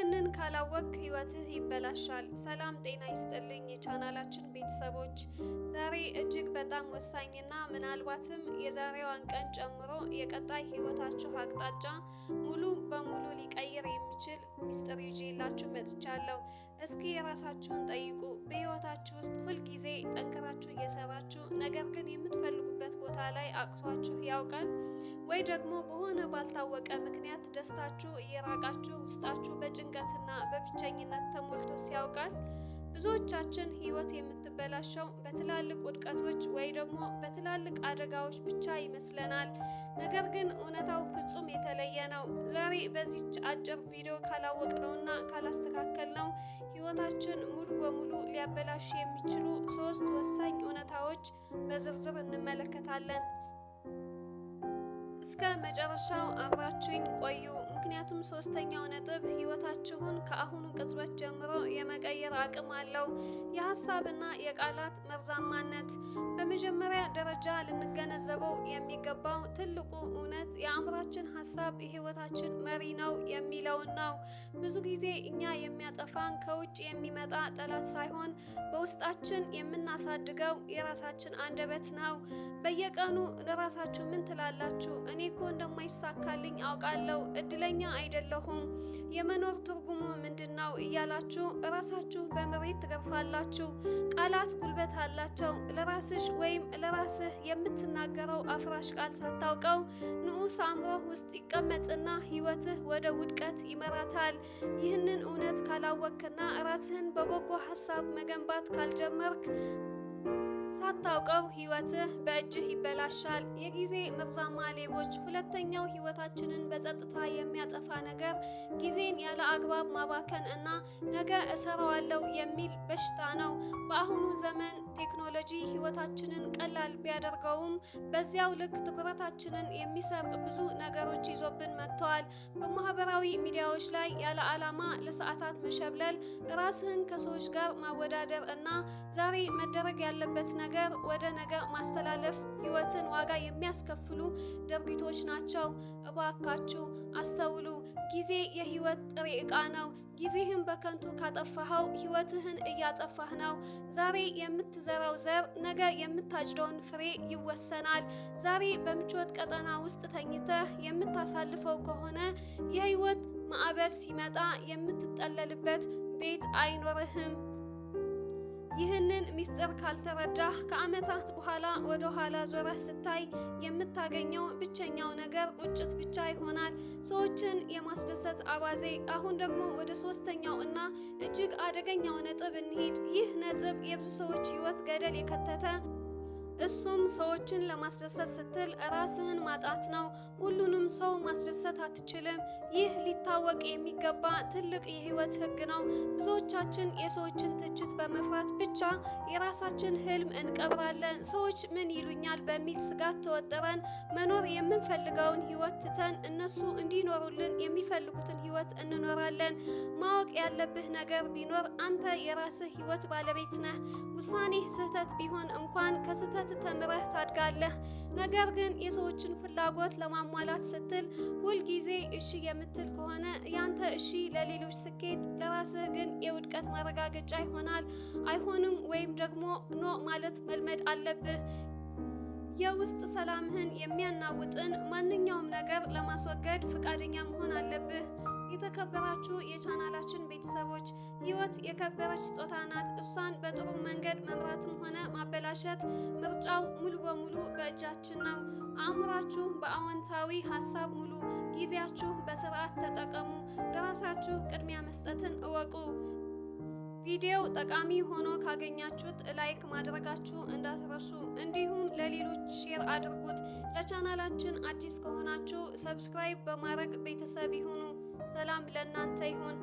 ይህንን ካላወቅ ህይወትህ ይበላሻል። ሰላም ጤና ይስጥልኝ የቻናላችን ቤተሰቦች፣ ዛሬ እጅግ በጣም ወሳኝና ምናልባትም የዛሬዋን ቀን ጨምሮ የቀጣይ ህይወታችሁ አቅጣጫ ሙሉ በሙሉ ሊቀይር የሚችል ሚስጥር ይዤላችሁ መጥቻለሁ። እስኪ የራሳችሁን ጠይቁ። በህይወታችሁ ውስጥ ሁልጊዜ ጠንክራችሁ እየሰራችሁ ነገር ግን የምትፈልጉበት ቦታ ላይ አቅቷችሁ ያውቃል? ወይ ደግሞ በሆነ ባልታወቀ ምክንያት ደስታችሁ እየራቃችሁ ውስጣችሁ በጭንቀትና በብቸኝነት ተሞልቶ ሲያውቃል? ብዙዎቻችን ህይወት የምትበላሸው በትላልቅ ውድቀቶች ወይ ደግሞ በትላልቅ አደጋዎች ብቻ ይመስለናል። ነገር ግን እውነታው ፍጹም የተለየ ነው። ዛሬ በዚች አጭር ቪዲዮ ካላወቅነውና ካላስተካከልነው ህይወታችን ሙሉ በሙሉ ሊያበላሹ የሚችሉ 3 ወሳኝ እውነታዎች በዝርዝር እንመለከታለን። እስከ መጨረሻው አብራችሁኝ ቆዩ። ምክንያቱም 3ኛው ነጥብ ህይወታችሁን ከአሁኑ ቅጽበት ጀምሮ የመቀየር አቅም አለው። የሀሳብና የቃላት መርዛማነት። በመጀመሪያ ደረጃ ልንገነዘበው የሚገባው ትልቁ እውነት የአእምሯችን ሀሳብ የህይወታችን መሪ ነው የሚለውን ነው። ብዙ ጊዜ እኛ የሚያጠፋን ከውጭ የሚመጣ ጠላት ሳይሆን በውስጣችን የምናሳድገው የራሳችን አንደበት ነው። በየቀኑ ለራሳችሁ ምን ትላላችሁ? እኔ እኮ እንደማይሳካልኝ አውቃለሁ፣ እድለኛ አይደለሁም፣ የመኖር ትርጉሙ ምንድነው እያላችሁ ራሳችሁ በመሬት ትገርፋላችሁ። ቃላት ጉልበት አላቸው። ለራስሽ ወይም ለራስህ የምትናገረው አፍራሽ ቃል ሳታውቀው ንዑስ አእምሮህ ውስጥ ይቀመጥና ህይወትህ ወደ ውድቀት ይመራታል። ይህንን እውነት ካላወቅና ራስህን በበጎ ሀሳብ መገንባት ካልጀመርክ ሳታውቀው ህይወትህ በእጅህ ይበላሻል። የጊዜ መርዛማ ሌቦች። ሁለተኛው ህይወታችንን በጸጥታ የሚያጠፋ ነገር ጊዜን ያለ አግባብ ማባከን እና ነገ እሰራዋለሁ የሚል በሽታ ነው። በአሁኑ ዘመን ቴክኖሎጂ ህይወታችንን ቀላል ቢያደርገውም በዚያው ልክ ትኩረታችንን የሚሰርቅ ብዙ ነገሮች ይዞብን መጥተዋል። በማህበራዊ ሚዲያዎች ላይ ያለ ዓላማ ለሰዓታት መሸብለል፣ ራስህን ከሰዎች ጋር ማወዳደር እና ዛሬ መደረግ ያለበት ነገር ወደ ነገ ማስተላለፍ ህይወትን ዋጋ የሚያስከፍሉ ድርጊቶች ናቸው። እባካችሁ አስተውሉ። ጊዜ የህይወት ጥሬ ዕቃ ነው። ጊዜህን በከንቱ ካጠፋኸው ህይወትህን እያጠፋህ ነው። ዛሬ የምትዘራው ዘር ነገ የምታጭደውን ፍሬ ይወሰናል። ዛሬ በምቾት ቀጠና ውስጥ ተኝተህ የምታሳልፈው ከሆነ የህይወት ማዕበል ሲመጣ የምትጠለልበት ቤት አይኖርህም። ይህንን ሚስጥር ካልተረዳህ ከዓመታት በኋላ ወደ ኋላ ዞረህ ስታይ የምታገኘው ብቸኛው ነገር ቁጭት ብቻ ይሆናል። ሰዎችን የማስደሰት አባዜ። አሁን ደግሞ ወደ 3ኛው እና እጅግ አደገኛው ነጥብ እንሂድ። ይህ ነጥብ የብዙ ሰዎች ህይወት ገደል የከተተ እሱም ሰዎችን ለማስደሰት ስትል ራስህን ማጣት ነው። ሁሉንም ሰው ማስደሰት አትችልም። ይህ ሊታወቅ የሚገባ ትልቅ የህይወት ህግ ነው። ብዙዎቻችን የሰዎችን ትችት በመፍራት ብቻ የራሳችን ህልም እንቀብራለን። ሰዎች ምን ይሉኛል በሚል ስጋት ተወጥረን መኖር የምንፈልገውን ህይወት ትተን እነሱ እንዲኖሩልን የሚፈልጉትን ህይወት እንኖራለን። ማወቅ ያለብህ ነገር ቢኖር አንተ የራስህ ህይወት ባለቤት ነህ። ውሳኔህ ስህተት ቢሆን እንኳን ከስህተት ተምረህ ታድጋለህ። ነገር ግን የሰዎችን ፍላጎት ለማሟላት ስትል ሁልጊዜ እሺ የምትል ከሆነ ያንተ እሺ ለሌሎች ስኬት፣ ለራስህ ግን የውድቀት ማረጋገጫ ይሆናል። አይሆንም ወይም ደግሞ ኖ ማለት መልመድ አለብህ። የውስጥ ሰላምህን የሚያናውጥን ማንኛውም ነገር ለማስወገድ ፈቃደኛ መሆን አለብህ። የተከበራችሁ የቻናላችን ቤተሰቦች፣ ህይወት የከበረች ስጦታ ናት። እሷን በጥሩ መንገድ መምራትም ሆነ ማበላሸት ምርጫው ሙሉ በሙሉ በእጃችን ነው። አእምሯችሁ በአዎንታዊ ሀሳብ ሙሉ፣ ጊዜያችሁ በስርዓት ተጠቀሙ። ለራሳችሁ ቅድሚያ መስጠትን እወቁ። ቪዲዮው ጠቃሚ ሆኖ ካገኛችሁት ላይክ ማድረጋችሁ እንዳትረሱ፣ እንዲሁም ለሌሎች ሼር አድርጉት። ለቻናላችን አዲስ ከሆናችሁ ሰብስክራይብ በማድረግ ቤተሰብ ይሁኑ። ሰላም ለእናንተ ይሁን።